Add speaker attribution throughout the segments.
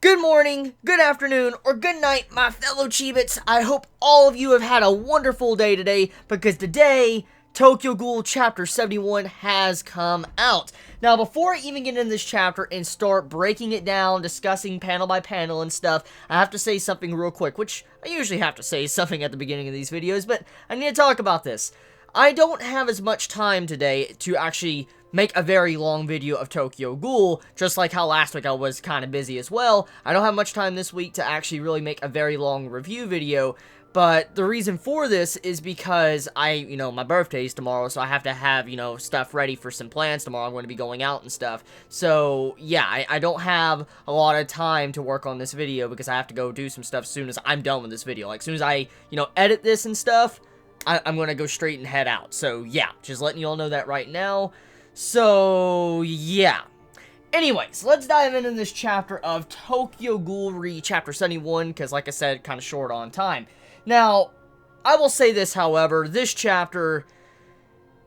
Speaker 1: Good morning, good afternoon, or good night, my fellow Chibits. I hope all of you have had a wonderful day today, because today, Tokyo Ghoul Chapter 71 has come out. Now, before I even get into this chapter and start breaking it down, discussing panel by panel and stuff, I have to say something real quick, which I usually have to say something at the beginning of these videos, but I need to talk about this. I don't have as much time today to actually make a very long video of Tokyo Ghoul, just like how last week I was kind of busy as well. I don't have much time this week to actually really make a very long review video, but the reason for this is because my birthday is tomorrow, so I have to have, stuff ready for some plans tomorrow. I'm going to be going out and stuff. So, yeah, I don't have a lot of time to work on this video because I have to go do some stuff as soon as I'm done with this video. Like, as soon as I, edit this and stuff, I'm going to go straight and head out. So, yeah, just letting you all know that right now. So, yeah. Anyways, let's dive into this chapter of Tokyo Ghoul Chapter 71, because, like I said, kind of short on time. Now, I will say this, however, this chapter,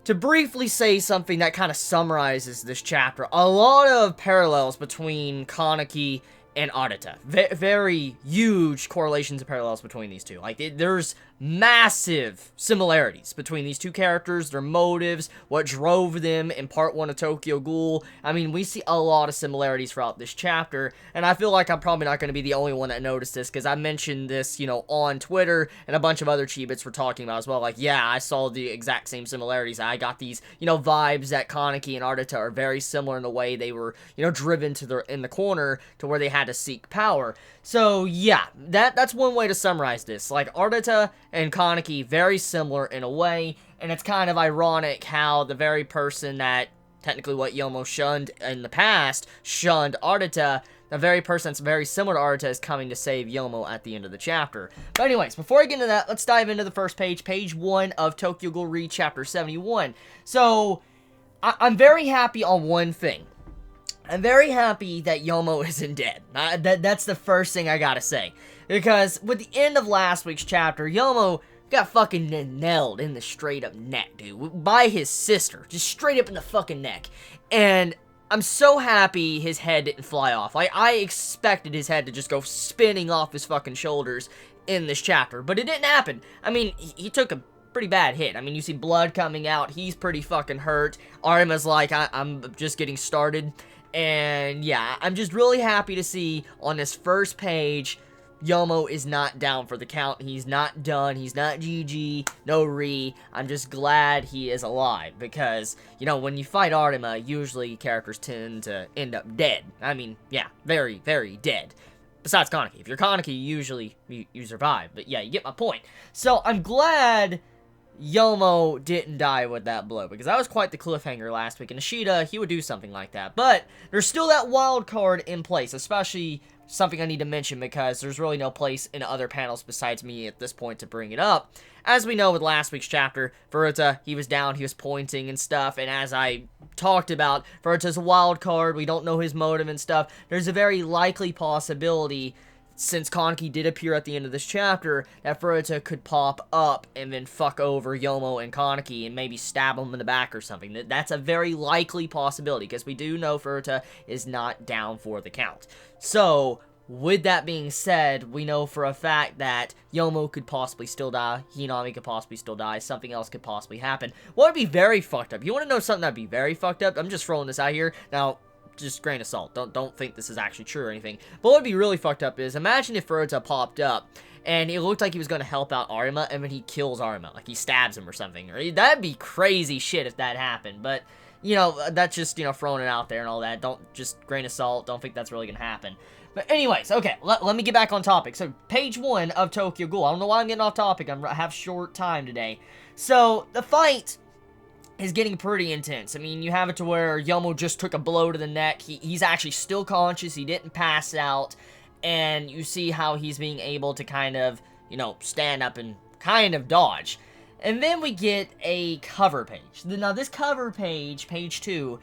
Speaker 1: to briefly say something that kind of summarizes this chapter, a lot of parallels between Kaneki and Arata. Very huge correlations and parallels between these two. Like, there's massive similarities between these two characters, their motives, what drove them in part 1 of Tokyo Ghoul. I mean, we see a lot of similarities throughout this chapter, and I feel like I'm probably not going to be the only one that noticed this, because I mentioned this, on Twitter, and a bunch of other Chibits were talking about as well. Like, yeah, I saw the exact same similarities. I got these, vibes that Kaneki and Arata are very similar in the way they were, driven in the corner to where they had to seek power. So, yeah, that's one way to summarize this. Like, Arata and Kaneki, very similar in a way, and it's kind of ironic how the very person that, technically what Yomo shunned in the past, shunned Arata, the very person that's very similar to Arata is coming to save Yomo at the end of the chapter. But anyways, before I get into that, let's dive into the first page, page 1 of Tokyo Ghoul Chapter 71. So, I'm very happy on one thing. I'm very happy that Yomo isn't dead. That's the first thing I gotta say. Because with the end of last week's chapter, Yomo got fucking nailed in the straight up neck, dude. By his sister. Just straight up in the fucking neck. And I'm so happy his head didn't fly off. Like, I expected his head to just go spinning off his fucking shoulders in this chapter. But it didn't happen. I mean, he took a pretty bad hit. I mean, you see blood coming out. He's pretty fucking hurt. Arima's like, I'm just getting started. And yeah, I'm just really happy to see on this first page, Yomo is not down for the count. He's not done. He's not GG. No re. I'm just glad he is alive. Because, when you fight Arima, usually characters tend to end up dead. I mean, yeah, very, very dead. Besides Kaneki. If you're Kaneki, usually you survive. But yeah, you get my point. So, I'm glad Yomo didn't die with that blow, because that was quite the cliffhanger last week. And Ishida, he would do something like that. But there's still that wild card in place, especially something I need to mention, because there's really no place in other panels besides me at this point to bring it up. As we know with last week's chapter, Furuta, he was down, he was pointing and stuff, and as I talked about, Furuta's a wild card, we don't know his motive and stuff. There's a very likely possibility, since Kaneki did appear at the end of this chapter, that Furuta could pop up and then fuck over Yomo and Kaneki and maybe stab him in the back or something. That's a very likely possibility, because we do know Furuta is not down for the count. So, with that being said, we know for a fact that Yomo could possibly still die, Hinami could possibly still die, something else could possibly happen. What would be very fucked up? You want to know something that would be very fucked up? I'm just throwing this out here. Now, just grain of salt. Don't think this is actually true or anything. But what would be really fucked up is, imagine if Furuta popped up and it looked like he was going to help out Arima, and then he kills Arima. Like, he stabs him or something. That'd be crazy shit if that happened. But, that's just, throwing it out there and all that. Don't, just grain of salt. Don't think that's really going to happen. But anyways, okay, let me get back on topic. So, page 1 of Tokyo Ghoul. I don't know why I'm getting off topic. I have short time today. So, the fight is getting pretty intense. I mean, you have it to where Yomo just took a blow to the neck. He's actually still conscious. He didn't pass out. And you see how he's being able to kind of, stand up and kind of dodge. And then we get a cover page. Now, this cover page, page 2,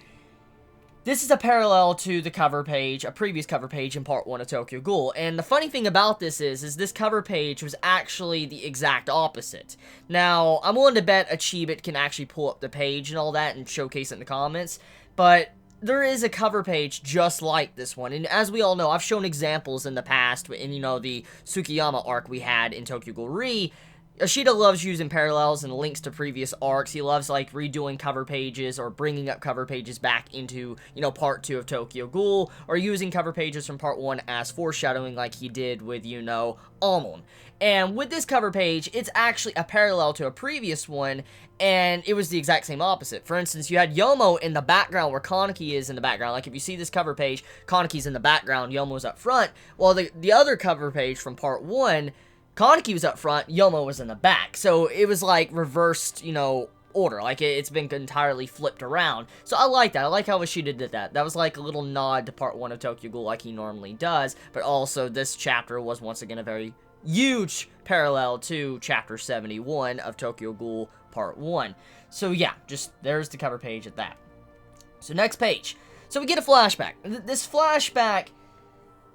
Speaker 1: this is a parallel to the cover page, a previous cover page in part 1 of Tokyo Ghoul. And the funny thing about this is this cover page was actually the exact opposite. Now, I'm willing to bet a Chibit can actually pull up the page and all that and showcase it in the comments. But there is a cover page just like this one, and as we all know, I've shown examples in the past, in, the Tsukiyama arc we had in Tokyo Ghoul Re. Yoshida loves using parallels and links to previous arcs. He loves, like, redoing cover pages or bringing up cover pages back into, Part 2 of Tokyo Ghoul, or using cover pages from Part 1 as foreshadowing like he did with, Almond. And with this cover page, it's actually a parallel to a previous one, and it was the exact same opposite. For instance, you had Yomo in the background where Kaneki is in the background. Like, if you see this cover page, Kaneki's in the background, Yomo's up front, while the other cover page from Part 1, Kaneki was up front, Yomo was in the back. So it was like reversed, order. Like it's been entirely flipped around. So I like that. I like how Ishida did that. That was like a little nod to Part 1 of Tokyo Ghoul like he normally does. But also this chapter was once again a very huge parallel to Chapter 71 of Tokyo Ghoul Part 1. So yeah, just there's the cover page at that. So next page. So we get a flashback. This flashback,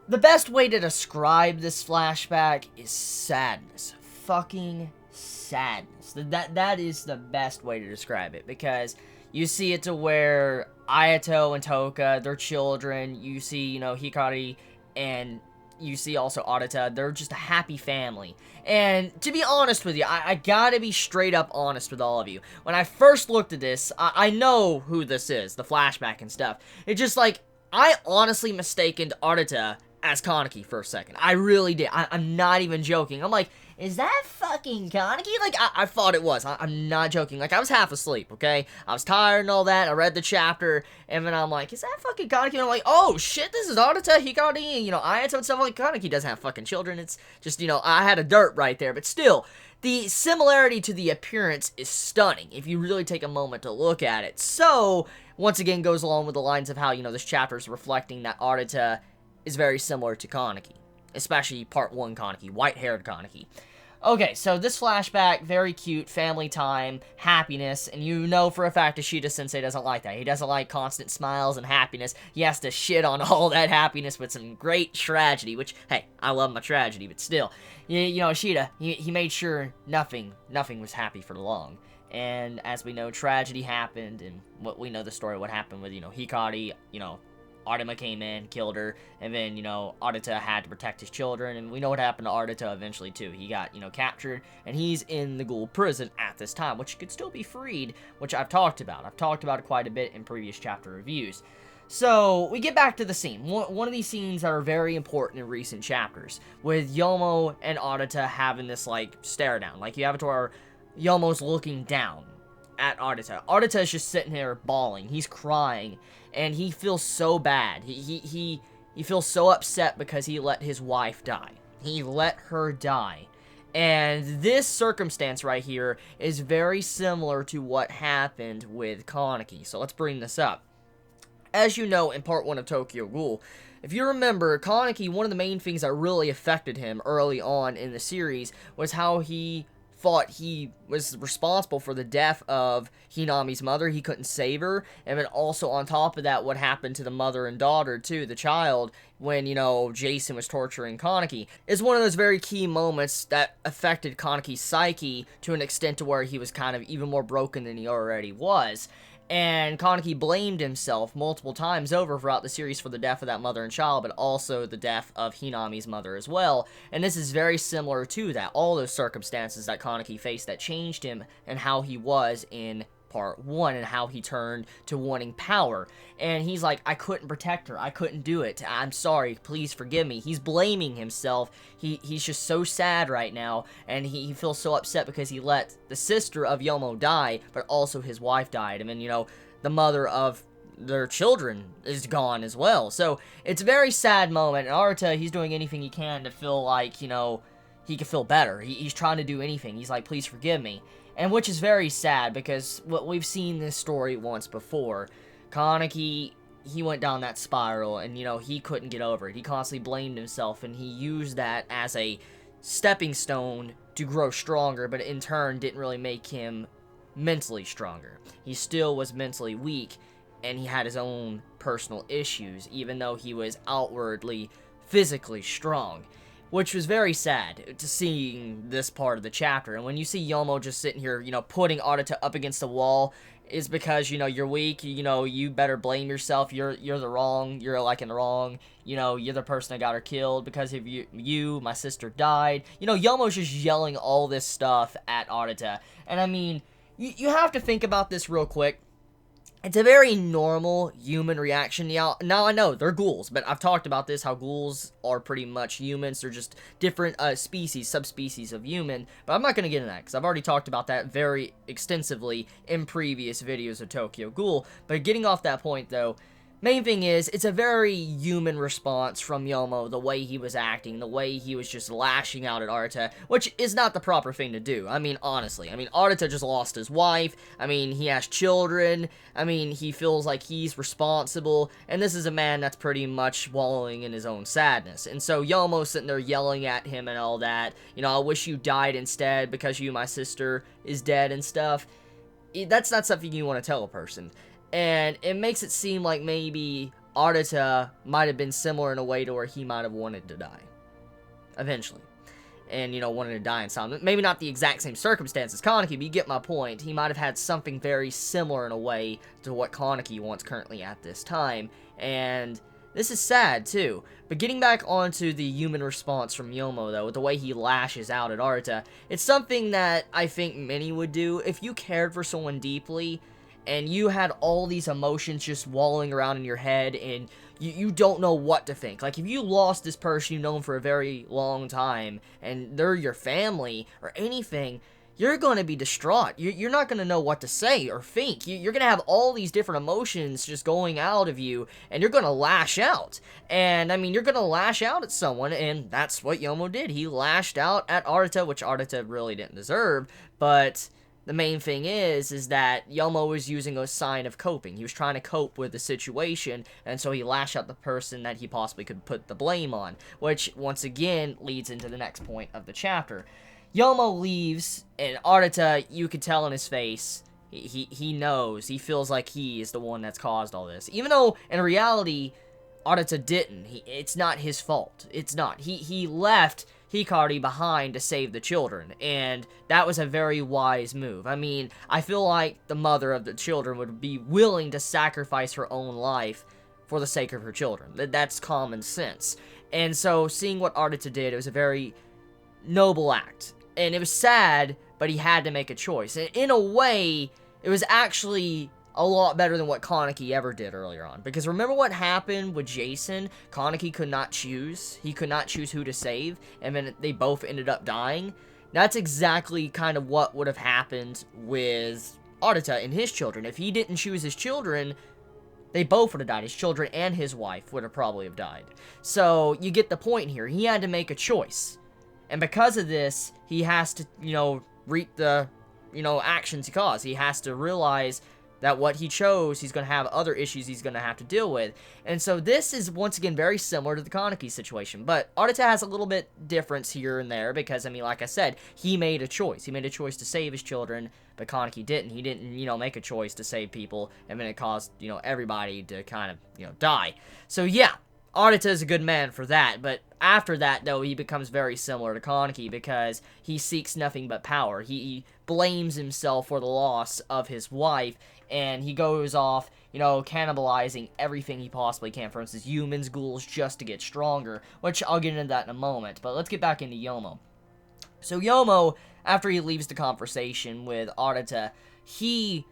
Speaker 1: the best way to describe this flashback is sadness. Fucking sadness. That is the best way to describe it, because you see it to where Ayato and Toka, their children, you see, Hikari, and you see also Arata, they're just a happy family. And to be honest with you, I gotta be straight up honest with all of you. When I first looked at this, I know who this is, the flashback and stuff. It's just like, I honestly mistaken Arata as Kaneki for a second. I really did. I'm not even joking. I'm like, is that fucking Kaneki? Like, I thought it was. I'm not joking. Like, I was half asleep, okay? I was tired and all that. I read the chapter, and then I'm like, is that fucking Kaneki? And I'm like, oh, shit, this is Arata, Hikari, and, Ayato and stuff. Like, Kaneki doesn't have fucking children. It's just, I had a dirt right there. But still, the similarity to the appearance is stunning if you really take a moment to look at it. So, once again, goes along with the lines of how, this chapter is reflecting that Arata is very similar to Kaneki, especially Part 1 Kaneki, white-haired Kaneki. Okay, so this flashback, very cute, family time, happiness, and you know for a fact Ishida-sensei doesn't like that. He doesn't like constant smiles and happiness. He has to shit on all that happiness with some great tragedy, which, hey, I love my tragedy, but still, Ishida, he made sure nothing was happy for long. And as we know, tragedy happened, and what we know the story, what happened with, Hikari, Artema came in, killed her, and then, Arata had to protect his children, and we know what happened to Arata eventually, too. He got, captured, and he's in the Ghoul prison at this time, which could still be freed, which I've talked about. I've talked about it quite a bit in previous chapter reviews. So, we get back to the scene. One of these scenes that are very important in recent chapters, with Yomo and Arata having this, like, stare down. Like, you have it to where Yomo's looking down at Arata. Arata is just sitting there bawling. He's crying, and he feels so bad. He feels so upset because he let his wife die. He let her die. And this circumstance right here is very similar to what happened with Kaneki. So let's bring this up. As you know, in Part 1 of Tokyo Ghoul, if you remember, Kaneki, one of the main things that really affected him early on in the series was how he thought he was responsible for the death of Hinami's mother. He couldn't save her. And then also on top of that, what happened to the mother and daughter, too, the child, when, Jason was torturing Kaneki, is one of those very key moments that affected Kaneki's psyche to an extent to where he was kind of even more broken than he already was. And Kaneki blamed himself multiple times over throughout the series for the death of that mother and child, but also the death of Hinami's mother as well. And this is very similar to that. All those circumstances that Kaneki faced that changed him and how he was in Part 1 and how he turned to wanting power. And he's like, I couldn't protect her. I couldn't do it. I'm sorry. Please forgive me. He's blaming himself. He's just so sad right now. And he feels so upset because he let the sister of Yomo die, but also his wife died. And then, the mother of their children is gone as well. So it's a very sad moment. And Arata, he's doing anything he can to feel like, he can feel better. He's trying to do anything. He's like, please forgive me. And which is very sad, because we've seen this story once before. Kaneki, he went down that spiral, and, he couldn't get over it. He constantly blamed himself, and he used that as a stepping stone to grow stronger, but in turn didn't really make him mentally stronger. He still was mentally weak, and he had his own personal issues, even though he was outwardly physically strong. which was very sad to seeing this part of the chapter. And when you see Yomo just sitting here, putting Arata up against the wall, is because, you're weak, you better blame yourself, you're the wrong, you're like in the wrong, you're the person that got her killed, because of you, my sister died. Yomo's just yelling all this stuff at Arata. And I mean, you have to think about this real quick. It's a very normal human reaction. Now I know, they're ghouls, but I've talked about this, how ghouls are pretty much humans. They're just different subspecies of human, but I'm not going to get into that, because I've already talked about that very extensively in previous videos of Tokyo Ghoul. But getting off that point, though, main thing is, it's a very human response from Yomo, the way he was acting, the way he was just lashing out at Arata, which is not the proper thing to do. I mean, honestly. I mean, Arata just lost his wife. I mean, he has children. I mean, he feels like he's responsible, and this is a man that's pretty much wallowing in his own sadness. And so Yomo's sitting there yelling at him and all that. I wish you died instead because my sister is dead and stuff. That's not something you want to tell a person. And it makes it seem like maybe Arata might have been similar in a way to where he might have wanted to die. Eventually. And, wanted to die in some. Maybe not the exact same circumstances Kaneki, but you get my point. He might have had something very similar in a way to what Kaneki wants currently at this time. And this is sad, too. But getting back onto the human response from Yomo, though, with the way he lashes out at Arata, it's something that I think many would do. If you cared for someone deeply, and you had all these emotions just walling around in your head, and you don't know what to think. Like, if you lost this person you've known for a very long time, and they're your family, or anything, you're going to be distraught. You're not going to know what to say or think. You're going to have all these different emotions just going out of you, and you're going to lash out. And, I mean, you're going to lash out at someone, and that's what Yomo did. He lashed out at Arata, which Arata really didn't deserve, but the main thing is that Yomo was using a sign of coping. He was trying to cope with the situation, and so he lashed out the person that he possibly could put the blame on, which, once again, leads into the next point of the chapter. Yomo leaves, and Arata, you can tell in his face, he knows, he feels like he is the one that's caused all this. Even though, in reality, Arata didn't. It's not his fault. It's not. He left Hikari behind to save the children, and that was a very wise move. I mean, I feel like the mother of the children would be willing to sacrifice her own life for the sake of her children. That's common sense. And so, seeing what Arata did, it was a very noble act. And it was sad, but he had to make a choice. And in a way, it was actually a lot better than what Kaneki ever did earlier on. Because remember what happened with Jason? Kaneki could not choose. He could not choose who to save, and then they both ended up dying. That's exactly kind of what would have happened with Arata and his children. If he didn't choose his children, they both would have died. His children and his wife would have probably have died. So, you get the point here. He had to make a choice. And because of this, he has to, reap the, actions he caused. He has to realize that what he chose, he's going to have other issues he's going to have to deal with. And so this is, once again, very similar to the Kaneki situation. But Arata has a little bit difference here and there because, I mean, like I said, he made a choice. He made a choice to save his children, but Kaneki didn't. He didn't, make a choice to save people, and then it caused, everybody to kind of, die. So, yeah, Arata is a good man for that, but after that, though, he becomes very similar to Kaneki because he seeks nothing but power. He blames himself for the loss of his wife, and he goes off, cannibalizing everything he possibly can. For instance, humans, ghouls, just to get stronger, which I'll get into that in a moment. But let's get back into Yomo. So Yomo, after he leaves the conversation with Arata, he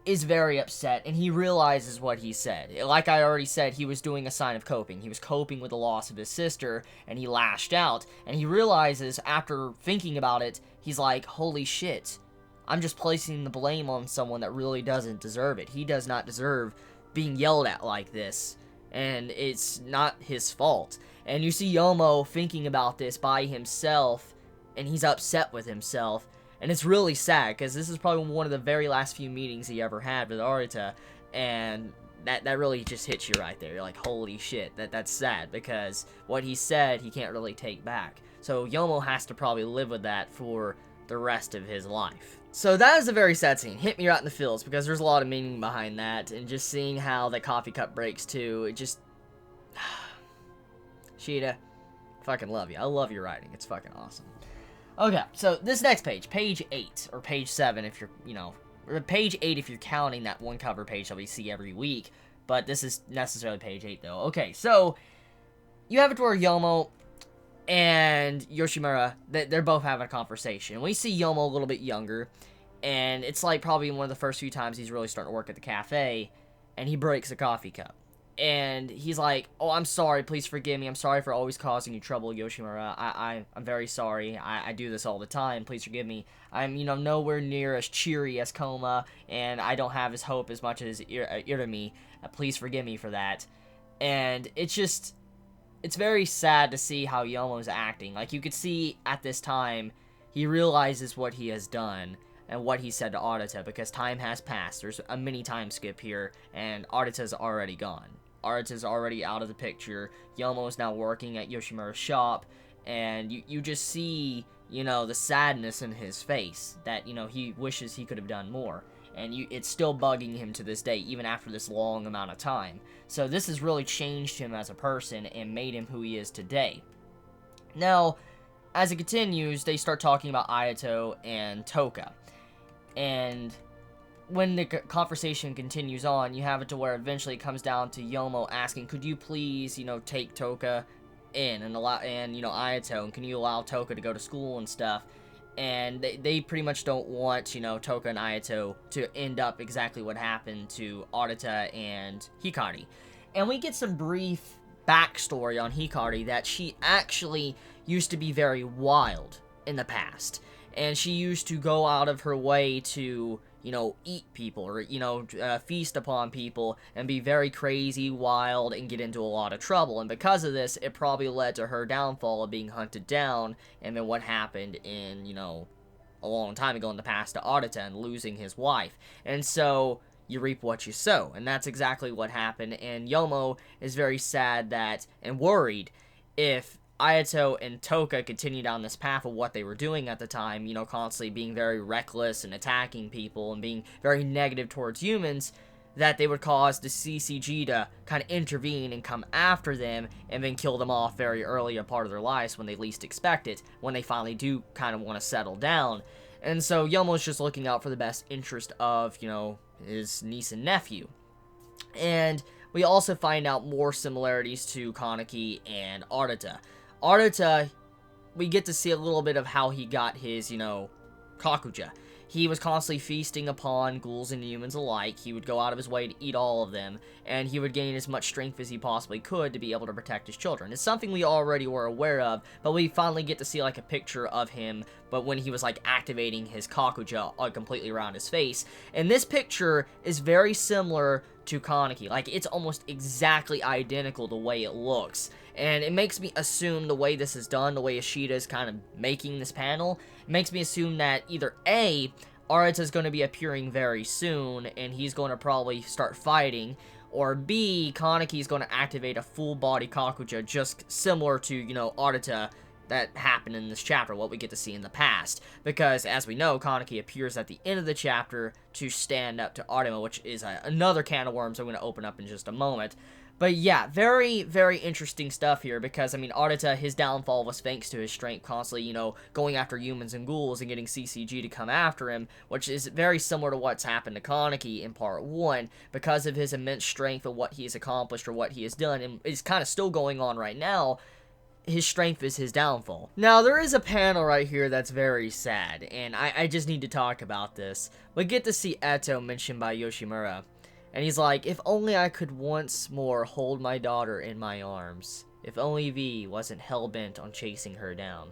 Speaker 1: is very upset, and he realizes what he said. Like I already said, he was doing a sign of coping. He was coping with the loss of his sister, and he lashed out, and he realizes, after thinking about it, he's like, holy shit, I'm just placing the blame on someone that really doesn't deserve it. He does not deserve being yelled at like this, and it's not his fault. And you see Yomo thinking about this by himself, and he's upset with himself. And it's really sad, because this is probably one of the very last few meetings he ever had with Arata, and that really just hits you right there. You're like, holy shit, that's sad, because what he said, he can't really take back. So Yomo has to probably live with that for the rest of his life. So that is a very sad scene. Hit me right in the feels, because there's a lot of meaning behind that, and just seeing how the coffee cup breaks too, it just... Sheeta, Fucking love you. I love your writing. It's fucking awesome. Okay, so this next page, page 8, or page 7 if you're, or page 8 if you're counting that one cover page that we see every week, but this is necessarily page 8 though. Okay, so you have it where Yomo and Yoshimura, they're both having a conversation. We see Yomo a little bit younger, and it's like probably one of the first few times he's really starting to work at the cafe, and he breaks a coffee cup. And he's like, oh, I'm sorry, please forgive me, I'm sorry for always causing you trouble, Yoshimura, I'm very sorry, I do this all the time, please forgive me, I'm, nowhere near as cheery as Koma, and I don't have as hope as much as Irumi, please forgive me for that. And it's very sad to see how Yomo's acting. Like, you could see at this time, he realizes what he has done, and what he said to Arata, because time has passed, there's a mini time skip here, and Arata's already gone. Arata's already out of the picture, Yomo's now working at Yoshimura's shop, and you just see, the sadness in his face, that, he wishes he could have done more, and it's still bugging him to this day, even after this long amount of time. So this has really changed him as a person, and made him who he is today. Now, as it continues, they start talking about Ayato and Toka, and when the conversation continues on, you have it to where eventually it comes down to Yomo asking, could you please, take Toka in and allow, and, Ayato, and can you allow Toka to go to school and stuff? And they pretty much don't want, Toka and Ayato to end up exactly what happened to Arata and Hikari. And we get some brief backstory on Hikari, that she actually used to be very wild in the past. And she used to go out of her way to, eat people, or, feast upon people, and be very crazy, wild, and get into a lot of trouble. And because of this, it probably led to her downfall of being hunted down, and then what happened in, a long time ago in the past to Arata and losing his wife. And so, you reap what you sow, and that's exactly what happened, and Yomo is very sad that, and worried, if Ayato and Toka continue down this path of what they were doing at the time, constantly being very reckless and attacking people and being very negative towards humans, that they would cause the CCG to kind of intervene and come after them and then kill them off very early a part of their lives when they least expect it, when they finally do kind of want to settle down. And so Yomo's just looking out for the best interest of, his niece and nephew. And we also find out more similarities to Kaneki and Arata. Arata, we get to see a little bit of how he got his, Kakuja. He was constantly feasting upon ghouls and humans alike. He would go out of his way to eat all of them, and he would gain as much strength as he possibly could to be able to protect his children. It's something we already were aware of, but we finally get to see, like, a picture of him, but when he was, like, activating his Kakuja completely around his face. And this picture is very similar to Kaneki. Like, it's almost exactly identical the way it looks. And it makes me assume the way this is done, the way Ishida is kind of making this panel, makes me assume that either A, Arata is going to be appearing very soon, and he's going to probably start fighting, or B, Kaneki is going to activate a full-body Kakuja, just similar to, Arata that happened in this chapter, what we get to see in the past. Because, as we know, Kaneki appears at the end of the chapter to stand up to Artema, which is another can of worms I'm going to open up in just a moment. But yeah, very, very interesting stuff here, because, Arata, his downfall was thanks to his strength, constantly, going after humans and ghouls and getting CCG to come after him, which is very similar to what's happened to Kaneki in Part 1, because of his immense strength of what he has accomplished or what he has done, and it's kind of still going on right now. His strength is his downfall. Now, there is a panel right here that's very sad, and I just need to talk about this. We get to see Eto mentioned by Yoshimura. And he's like, if only I could once more hold my daughter in my arms. If only V wasn't hell-bent on chasing her down.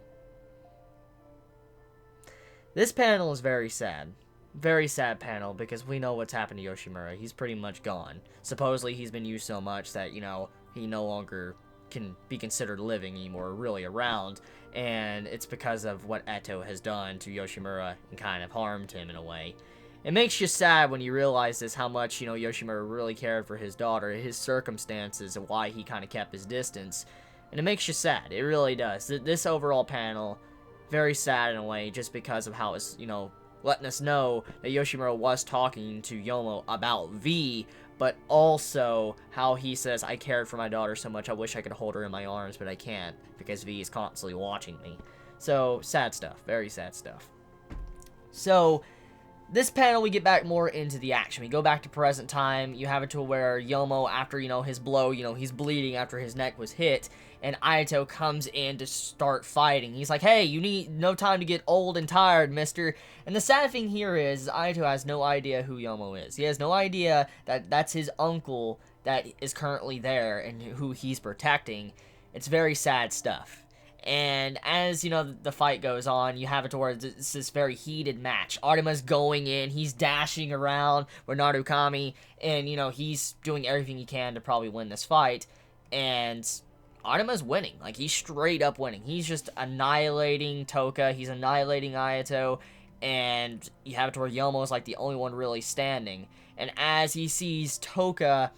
Speaker 1: This panel is very sad. Very sad panel, because we know what's happened to Yoshimura. He's pretty much gone. Supposedly he's been used so much that, he no longer can be considered living anymore, really around. And it's because of what Eto has done to Yoshimura and kind of harmed him in a way. It makes you sad when you realize this, how much, Yoshimura really cared for his daughter, his circumstances, and why he kind of kept his distance. And it makes you sad. It really does. This overall panel, very sad in a way, just because of how it's, letting us know that Yoshimura was talking to Yomo about V, but also how he says, I cared for my daughter so much, I wish I could hold her in my arms, but I can't, because V is constantly watching me. So, sad stuff. Very sad stuff. So, this panel, we get back more into the action. We go back to present time. You have it to where Yomo, after, his blow, he's bleeding after his neck was hit, and Ayato comes in to start fighting. He's like, hey, you need no time to get old and tired, mister. And the sad thing here is, Ayato has no idea who Yomo is. He has no idea that that's his uncle that is currently there and who he's protecting. It's very sad stuff. And as, the fight goes on, you have it to where it's this very heated match. Arima's going in, he's dashing around with Narukami, and, he's doing everything he can to probably win this fight. And Arima's winning. Like, he's straight up winning. He's just annihilating Toka, he's annihilating Ayato, and you have it to where Yomo's, like, the only one really standing. And as he sees Toka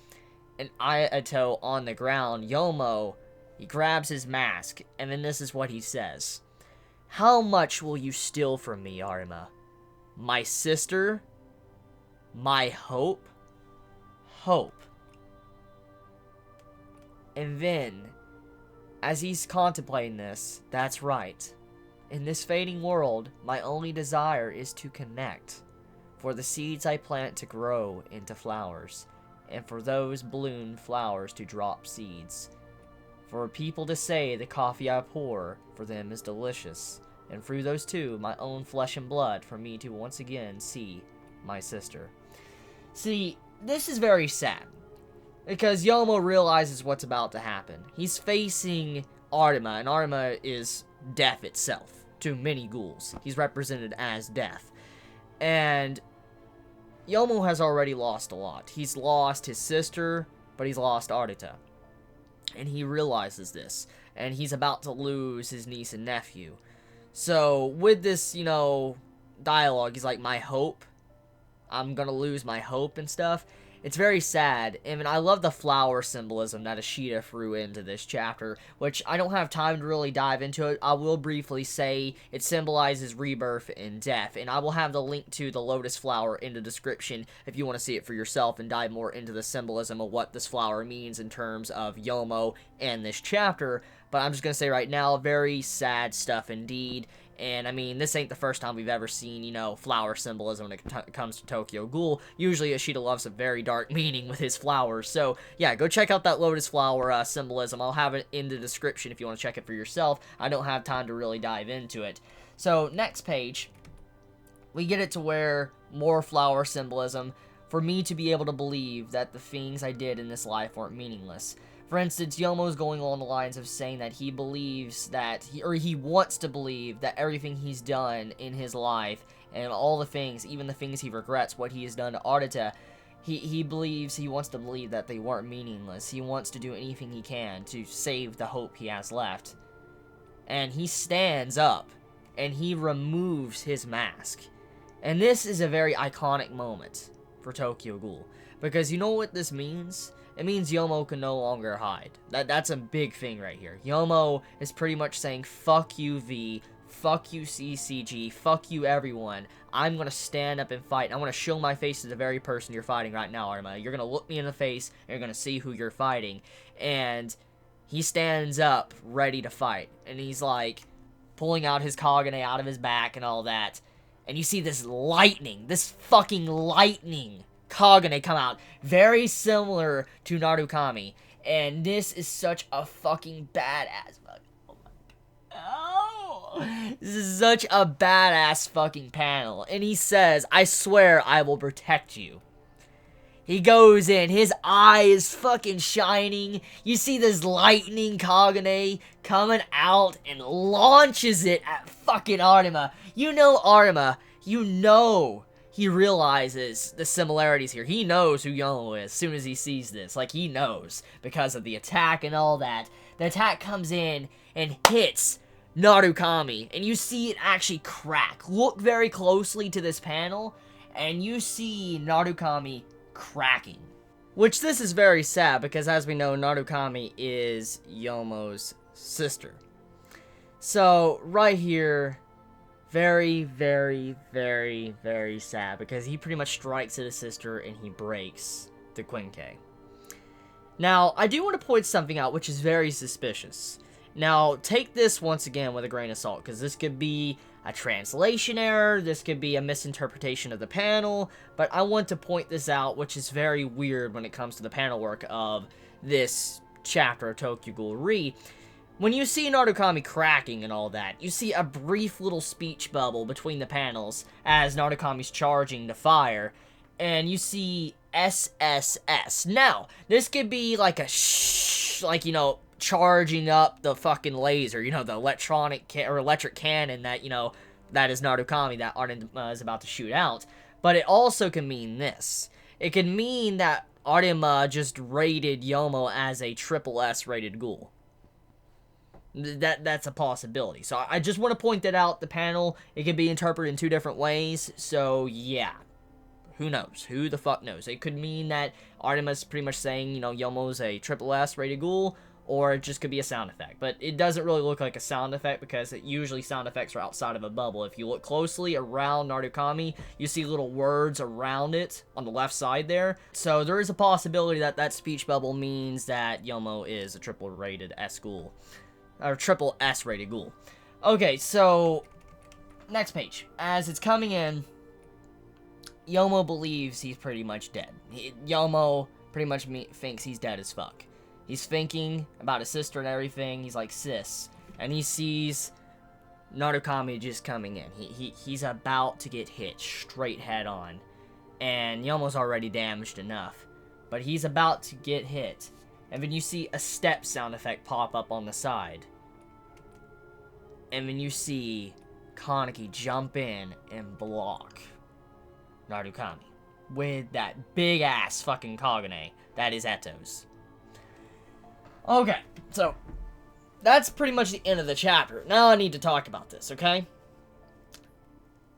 Speaker 1: and Ayato on the ground, Yomo, he grabs his mask, and then this is what he says. How much will you steal from me, Arima? My sister? My hope? Hope. And then, as he's contemplating this, that's right. In this fading world, my only desire is to connect. For the seeds I plant to grow into flowers, and for those bloomed flowers to drop seeds. For people to say the coffee I pour for them is delicious, and through those two, my own flesh and blood, for me to once again see my sister. See, this is very sad, because Yomo realizes what's about to happen. He's facing Arima, and Arima is death itself to many ghouls. He's represented as death. And Yomo has already lost a lot. He's lost his sister, but he's lost Arita. And he realizes this, and he's about to lose his niece and nephew. So, with this, dialogue, he's like, my hope, I'm gonna lose my hope and stuff. It's very sad, and I love the flower symbolism that Ishida threw into this chapter, which I don't have time to really dive into it. I will briefly say it symbolizes rebirth and death, and I will have the link to the lotus flower in the description if you want to see it for yourself and dive more into the symbolism of what this flower means in terms of Yomo and this chapter. But I'm just going to say right now, very sad stuff indeed. And, this ain't the first time we've ever seen, flower symbolism when it comes to Tokyo Ghoul. Usually, Ishida loves a very dark meaning with his flowers. So, yeah, go check out that lotus flower symbolism. I'll have it in the description if you want to check it for yourself. I don't have time to really dive into it. So, next page, we get it to where more flower symbolism for me to be able to believe that the things I did in this life weren't meaningless. For instance, Yomo's going along the lines of saying that he believes that, he wants to believe that everything he's done in his life, and all the things, even the things he regrets, what he has done to Arita, he wants to believe that they weren't meaningless. He wants to do anything he can to save the hope he has left. And he stands up, and he removes his mask. And this is a very iconic moment for Tokyo Ghoul, because you know what this means? It means Yomo can no longer hide. That's a big thing right here. Yomo is pretty much saying, fuck you, V, fuck you, CCG, fuck you, everyone. I'm gonna stand up and fight. I'm gonna show my face to the very person you're fighting right now, Arima. You're gonna look me in the face, and you're gonna see who you're fighting. And he stands up, ready to fight. And he's like, pulling out his Kagane out of his back and all that. And you see this lightning, this fucking lightning Kagane come out, very similar to Narukami, and this is such a fucking badass this is such a badass fucking panel, and he says, I swear I will protect you. He goes in, his eye is fucking shining, you see this lightning Kagane coming out and launches it at fucking Arima. Arima, he realizes the similarities here. He knows who Yomo is as soon as he sees this. Like, he knows because of the attack and all that. The attack comes in and hits Narukami, and you see it actually crack. Look very closely to this panel, and you see Narukami cracking. Which, this is very sad, because as we know, Narukami is Yomo's sister. So, right here, very, very, very, very sad, because he pretty much strikes at his sister and he breaks the Quinque. Now, I do want to point something out which is very suspicious. Now, take this once again with a grain of salt, because this could be a translation error, this could be a misinterpretation of the panel, but I want to point this out, which is very weird when it comes to the panel work of this chapter of Tokyo Ghoul Re. When you see Narukami cracking and all that, you see a brief little speech bubble between the panels as Narukami's charging to fire, and you see SSS. Now, this could be like a like, you know, charging up the fucking laser, you know, the electric cannon that, you know, that is Narukami that Arima is about to shoot out. But it also can mean this. It can mean that Arima just rated Yomo as a triple S rated ghoul. That's a possibility. So I just want to point that out. The panel, it can be interpreted in two different ways. So yeah, who knows? Who the fuck knows? It could mean that Arima's pretty much saying, you know, Yomo's a triple S rated ghoul, or it just could be a sound effect. But it doesn't really look like a sound effect because usually sound effects are outside of a bubble. If you look closely around Narukami, you see little words around it on the left side there. So there is a possibility that that speech bubble means that Yomo is a triple rated S ghoul. Or triple S rated ghoul. Okay, so next page. As it's coming in, Yomo believes he's pretty much dead. Yomo pretty much thinks he's dead as fuck. He's thinking about his sister and everything. He's like, sis. And he sees Narukami just coming in. He's about to get hit straight head on. And Yomo's already damaged enough. But he's about to get hit. And then you see a step sound effect pop up on the side. And then you see Kaneki jump in and block Narukami with that big ass fucking Kagane that is Eto's. Okay, so that's pretty much the end of the chapter. Now I need to talk about this, okay?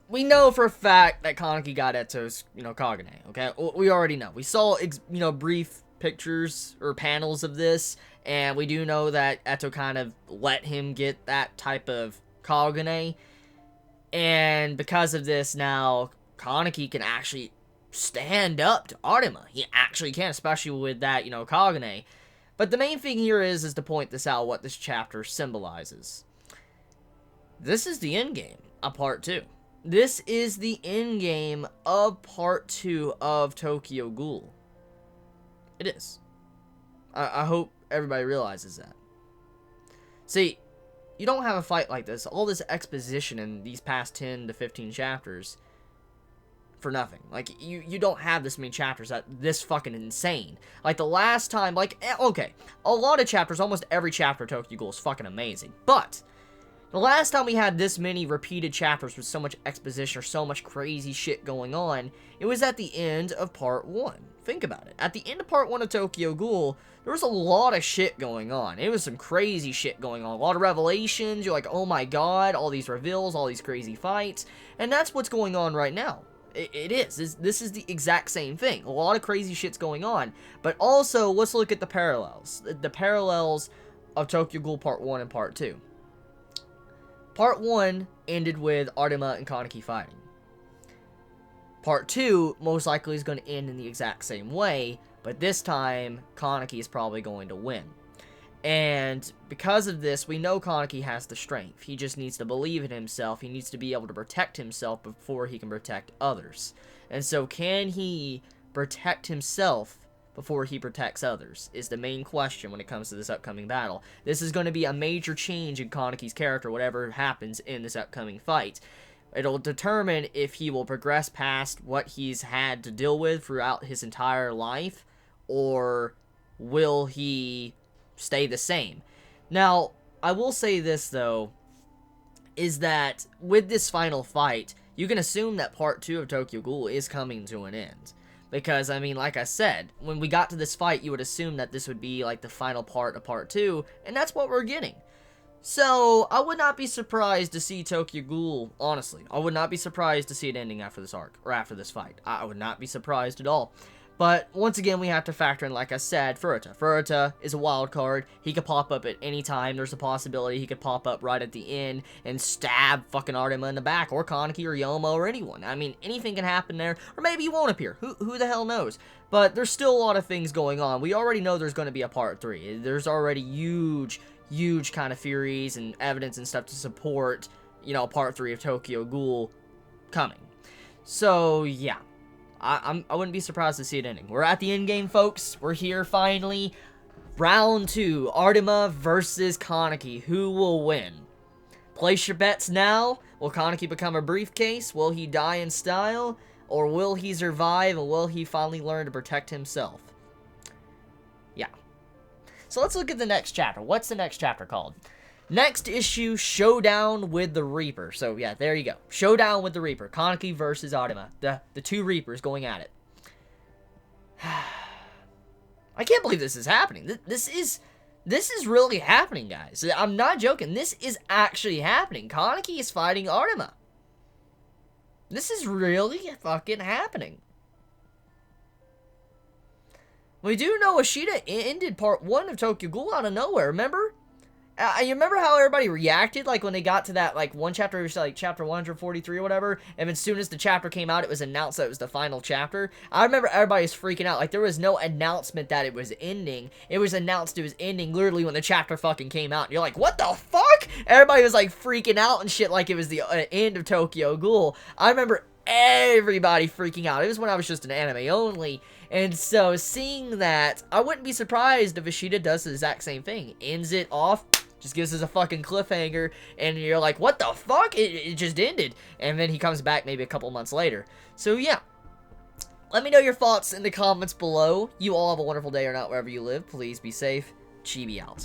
Speaker 1: We know for a fact that Kaneki got Eto's, you know, Kagane, okay? We already know. We saw, you know, brief pictures or panels of this, and we do know that Eto kind of let him get that type of Kagane, and because of this now, Kaneki can actually stand up to Arima. He actually can, especially with that, you know, Kagane. But the main thing here is to point this out, what this chapter symbolizes. This is the endgame of Part 2. This is the endgame of Part 2 of Tokyo Ghoul. It is. I hope everybody realizes that. See, you don't have a fight like this, all this exposition in these past 10 to 15 chapters, for nothing. Like, you don't have this many chapters that this fucking insane. Like, the last time, like, okay, a lot of chapters, almost every chapter of Tokyo Ghoul is fucking amazing, but the last time we had this many repeated chapters with so much exposition or so much crazy shit going on, it was at the end of Part 1. Think about it. At the end of Part 1 of Tokyo Ghoul, there was a lot of shit going on. It was some crazy shit going on. A lot of revelations. You're like, oh my god, all these reveals, all these crazy fights. And that's what's going on right now. It is. This is the exact same thing. A lot of crazy shit's going on. But also, let's look at the parallels. The parallels of Tokyo Ghoul Part 1 and Part 2. Part 1 ended with Arima and Kaneki fighting. Part 2 most likely is going to end in the exact same way, but this time, Kaneki is probably going to win. And because of this, we know Kaneki has the strength. He just needs to believe in himself. He needs to be able to protect himself before he can protect others. And so, can he protect himself before he protects others, is the main question when it comes to this upcoming battle. This is going to be a major change in Kaneki's character, whatever happens in this upcoming fight. It'll determine if he will progress past what he's had to deal with throughout his entire life, or will he stay the same. Now, I will say this, though, is that with this final fight, you can assume that Part 2 of Tokyo Ghoul is coming to an end. Because, I mean, like I said, when we got to this fight, you would assume that this would be, like, the final part of Part 2, and that's what we're getting. So, I would not be surprised to see Tokyo Ghoul, honestly. I would not be surprised to see it ending after this arc, or after this fight. I would not be surprised at all. But once again, we have to factor in, like I said, Furuta. Furuta is a wild card. He could pop up at any time. There's a possibility he could pop up right at the end and stab fucking Artema in the back, or Kaneki, or Yomo, or anyone. I mean, anything can happen there, or maybe he won't appear. Who the hell knows? But there's still a lot of things going on. We already know there's going to be a part 3. There's already huge kind of theories and evidence and stuff to support, you know, part 3 of Tokyo Ghoul coming. So, yeah. I wouldn't be surprised to see it ending. We're at the end game, folks. We're here finally. Round 2. Artema versus Kaneki. Who will win? Place your bets now. Will Kaneki become a briefcase? Will he die in style? Or will he survive, and will he finally learn to protect himself? Yeah. So let's look at the next chapter. What's the next chapter called? Next issue, Showdown with the Reaper. So, yeah, there you go. Showdown with the Reaper. Kaneki versus Artema. The two Reapers going at it. I can't believe this is happening. This is really happening, guys. I'm not joking. This is actually happening. Kaneki is fighting Artema. This is really fucking happening. We do know Ishida ended part 1 of Tokyo Ghoul out of nowhere, remember? You remember how everybody reacted, like, when they got to that, like, one chapter, like, chapter 143 or whatever, and as soon as the chapter came out, it was announced that it was the final chapter? I remember everybody was freaking out. Like, there was no announcement that it was ending. It was announced it was ending literally when the chapter fucking came out. And you're like, what the fuck? Everybody was, like, freaking out and shit like it was the end of Tokyo Ghoul. I remember everybody freaking out. It was when I was just an anime only. And so, seeing that, I wouldn't be surprised if Ishida does the exact same thing. Ends it off, just gives us a fucking cliffhanger, and you're like, what the fuck? It just ended. And then he comes back maybe a couple months later. So, yeah. Let me know your thoughts in the comments below. You all have a wonderful day or not, wherever you live. Please be safe. Chibi out.